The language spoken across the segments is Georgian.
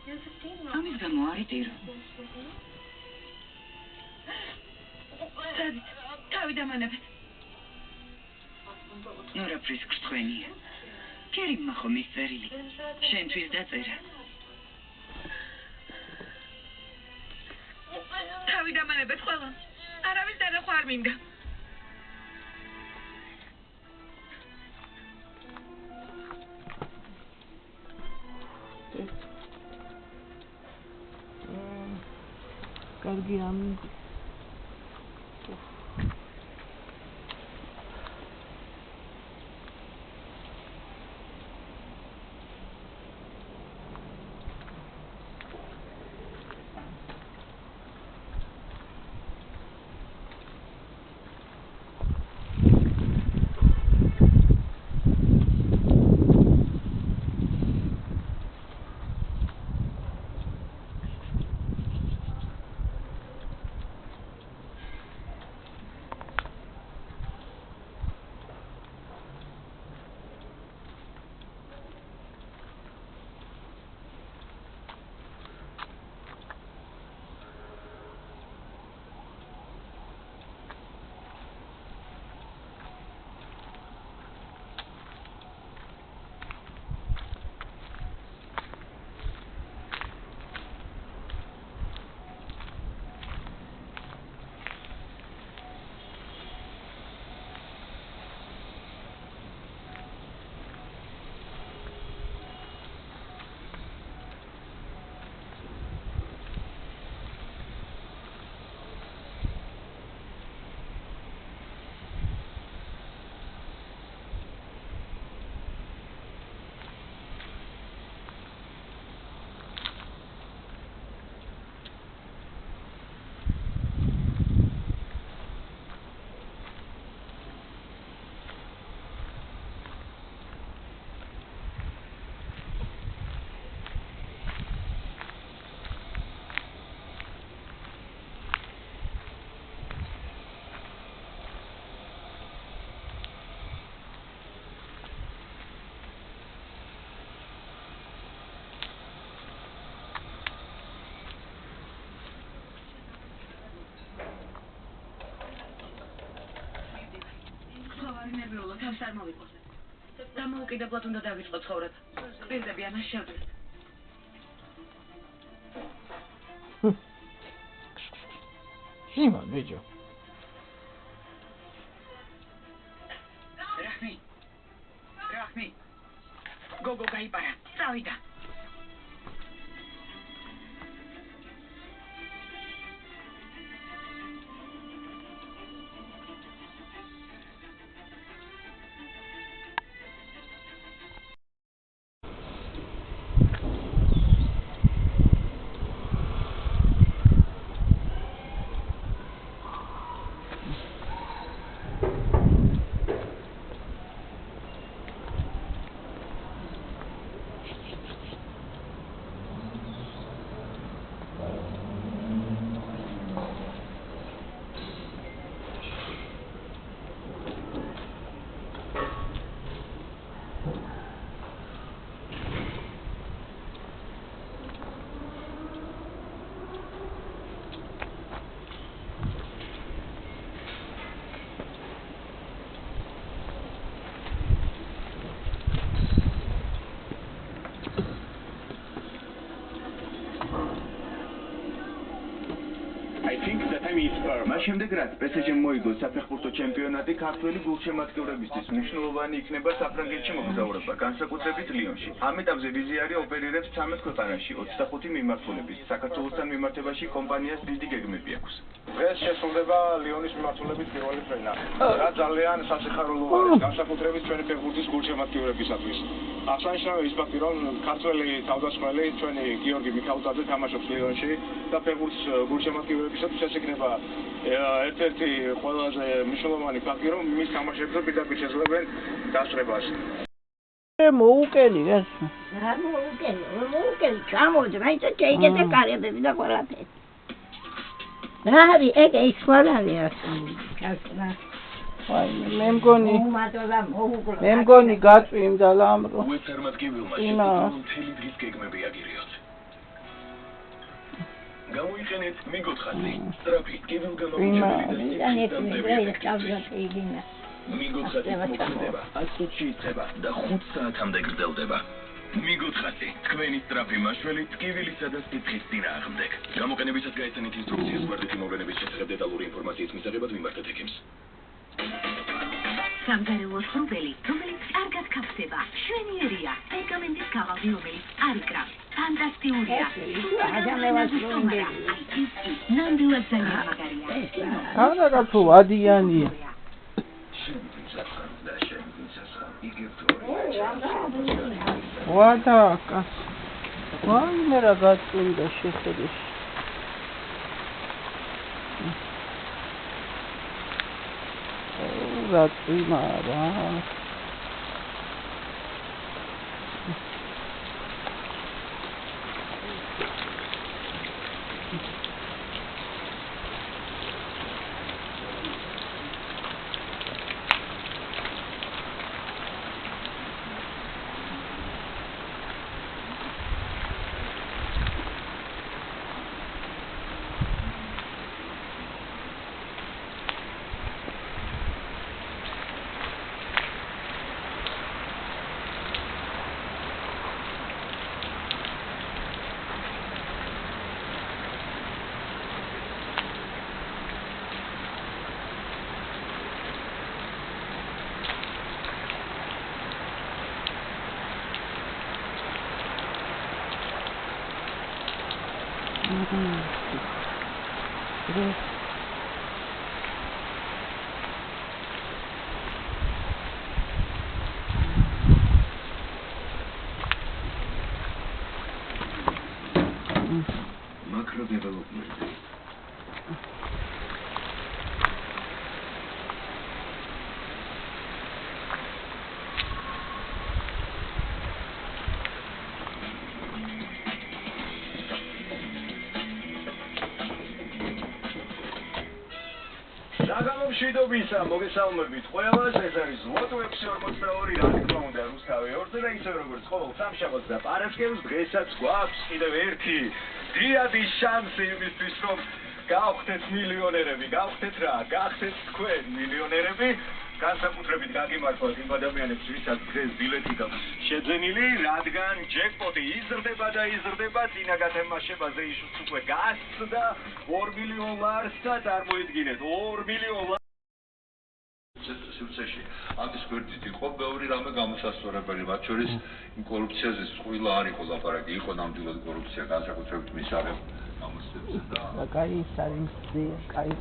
ამის გამო არიტირო. თავი დამანებეთ. ნორა პრისკრთვენია. კერიმმა ხომ ისწერილი. შენთვის დაწერა. თავი დამანებეთ ყველა. არავის დანახვა არ მინდა. კარგი ამინდი. ნერვიულად თავს არ მოვიყოს. დამოუკიდებლად უნდა დავიწყო ცხოვრება. პირდები ამას შევძლებ. სიმონ, ბიჭო. რაჰმი. გოგო გაიპარა. წავიდა. მას შემდეგ რაც PSG-მ მოიგო საფეხბურთო ჩემპიონატი, ქართველი გულშემატკივრებისთვის მნიშვნელოვანი იქნება საფრანგეთში მოგზაურობა, განსაკუთრებით ლიონში. ამ ეტაპზე ვიზიარი ოპერირებს 13 ქვეყანაში, 25 მიმართულებით. საქართველოსთან მიმართებაში კომპანიას დიდი გეგმები აქვს. დღეს შესრულდება ლიონის მიმართულებით პირველი ფრენა. რა ძალიან სასიხარულო არის, განსაკუთრებით ჩვენი ფეხბურთის გულშემატკივრებისათვის. აღსანიშნავია ის ფაქტი, რომ ქართველი თავდამსხმელი ჩვენი გიორგი მიქაუტაძე თამაშობს ლიონში და ფეხბურთის გულშემატკივრებისათვის ეს იქნება ერთ-ერთი ყველაზე მნიშვნელოვანი ფაქტი, რომ მის თამაშებზე პირდაპირ შეძლებენ დასწრებას. მოუკელი ეს. რა მოუკელი, ჩამოდი, მაინც შეიძლება კარებები და ყველაფერი. რა არის ეგ ისხვალავი ასული, ჩასნა. აი, მე მგონი გაწვიმდა ლამრო. უეფერმატკივილმა შეძლო მთელი დღის გეგმები აგერიოთ. გამოიყენეთ მიგოთ ხაზი. სტრაფი, კიბილგამაუჩებელი და მიგოთ ხაზი მოქმედება 100 წუთში იწყება და 5 საათამდე გრძელდება. მიგოთ ხაზი, თქვენი სტრაფი მაშველი ტკივილისა და სითხის წინააღმდეგ. გამოყენებისას გაეცანით ინსტრუქციას გვერდითი მოვლენების შესახებ დეტალური ინფორმაციის მისაღებად მიმართეთ ექიმს. სამზარეულო სრუბელი, რომელიც კარგად ქაფდება, შვენიერია, პერგამენტის კავალი, რომელიც არ იკრავს. ფანტასტიკურია. ნამდვილად ძალიან მაგარია. არა თუ ადიანია. ვადაკა. ვაიმე რა გაწუნდა შეხედეს. Ratsimara. Macro development. მშვიდობისა, მოგესალმებით ყველას, ეს არის ლოტო 642, რა თქმა უნდა, რუსთავი ორზე და ისე როგორც ყოველ სამშაბათს და პარასკევს დღესაც გვაქვს კიდევ ერთი დიადის შანსი იმისთვის, რომ გავხდეთ მილიონერები, გავხდეთ რა, გახდეთ თქვენ მილიონერები, განსაკუთრებით გაგიმართვათ იმ ადამიანებს, ვისაც დღეს ბილეთი გაქვს შეძენილი, რადგან ჯეკპოტი იზრდება და იზრდება, წინა გათამაშებაზე იშუც უკვე გასცდა 2 მილიონ ლარს და წარმოიდგინეთ 2 მილიონ ლარს სივრცეში ამის გვერდით იყო ბევრი რამე გამოსასწორებელი, მათ შორის იმ კორუფციაზე წყვილა არ იყო ლაპარაკი, იყო ნამდვილად კორუფცია, განსაკუთრებით მისაღებ გამოსცემზე და კაი სარიმსი, კაი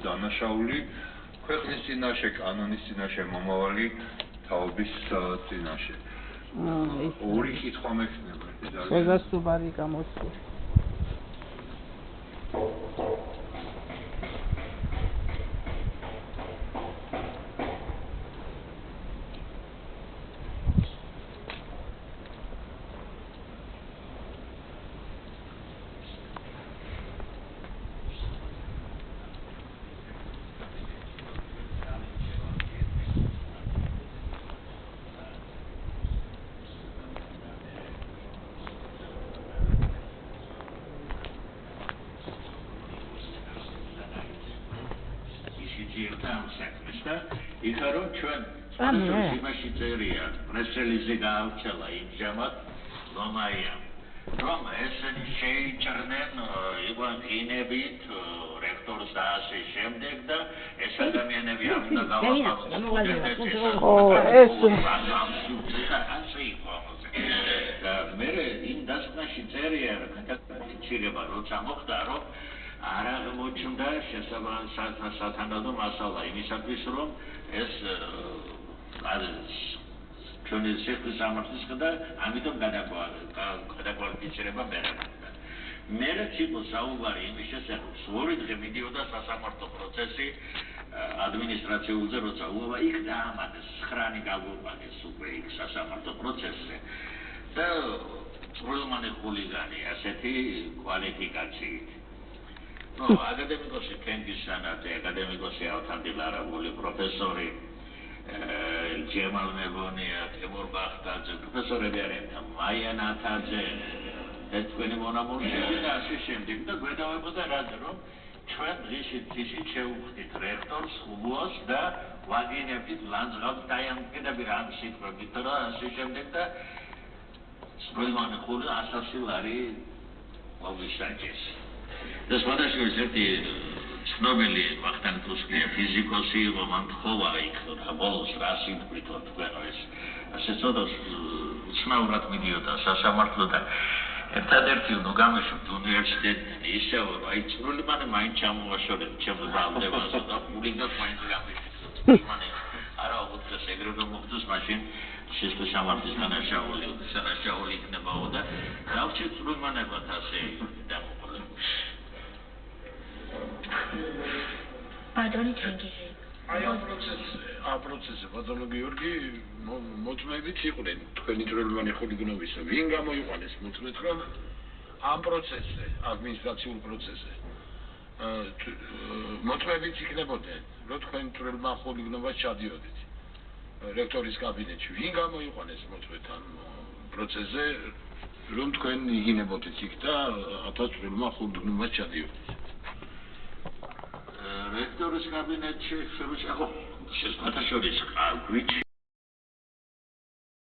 დანაშაული ქვეყნის წინაშე, კანონის წინაშე, მომავალი თაობის წინაშე. ორი კითხვა მექნება. შეგასუბარი გამოსცე. იხარო ჩვენ იმაში წერია პრესრელიზი გაავრცელა იმჟამად ლომაია რომ ესენი შეიჭრნენ ივანკინებით რექტორს და ასე შემდეგ და ეს ადამიანები არ უნდა გავაკეთოს მე იმ დასკვნაში წერია რომ გადაწყვეტილება როცა მოხდა რომ არ აღმოჩნდა სათანადო მასალა იმისათვის რომ ეს არის ჩვენი სიხლის სამართლის და ამიტომ გადაგვარდიცება ვერ აქვს მერეც იყო საუბარი იმის შესახებ, ორი დღე მიდიოდა სასამართლო პროცესი ადმინისტრაციულზე, როცა უობა იქ დაამატეს 9 გაგვიყვანეს უკვე იქ სასამართლო პროცესზე და სრულმანი ხულიგანი ასეთი კვალიფიკაციით. აკადემიკოსი კენგისანაძე, აკადემიკოსი ავთანდილ არაბული, პროფესორი ჯემალ მეგონია, თემურ ბახტაძე, პროფესორები არიან მაია ნათაძე, თქვენი მონამორჩები და ასე შემდეგ და გვედავებოდა რაზე რომ ჩვენ დღისით შევხვდით რექტორს, ხუბოს და ვაგინებდით ლანძღავს დაიამკვიდრებით ამ სიტყვებით და ასე შემდეგ და სრულმანი ხული ასასილარი მოვისაჯეს. და სხვადასხვა ერთი ცნობილი ვახტანგ ტუსკია ფიზიკოსი იყო, მან თხოვა იქ და ბოლოს რა სიტყვითო თქვენ ეს ასე ცოტა ცნაურად მიდიოდა სასამართლო და ერთადერთი უნდა გამეშვით უნივერსიტეტიდან ისევ რომ აი სრულმანი მაინც ჩამოვაშორეთ ჩემს ბრალდებასო და ხულიგას მაინც გამეშვით მანი არა უცხოს ეგრევე მოხდეს მაშინ შესაძლოა სამართლის დანაშაული იქნებაო და დავჭერთ სრულმანებად ასე დამოყოლებული. ბატონი ჩინგიზი. აი ამ პროცესზე ბატონო გიორგი მოწმებით იყვნენ თქვენი სრულმანი ხულიგნობის ვინ გამოიყვანეს მოწმეთ რომ ამ პროცესზე ადმინისტრაციულ პროცესზე მოწმებით იქნებოდნენ რომ თქვენ სრულმანი ხულიგნობას ჩადიოდეთ რექტორის კაბინეტში ვინ გამოიყვანეს მოწმეთ ამ პროცესზე რომ თქვენ იგინებოდეთ იქ და 1000 სრულმანი ხულიგნობას ჩადიოდეთ რექტორის კაბინეტში შევჭახო შესაძლოა გვიჩი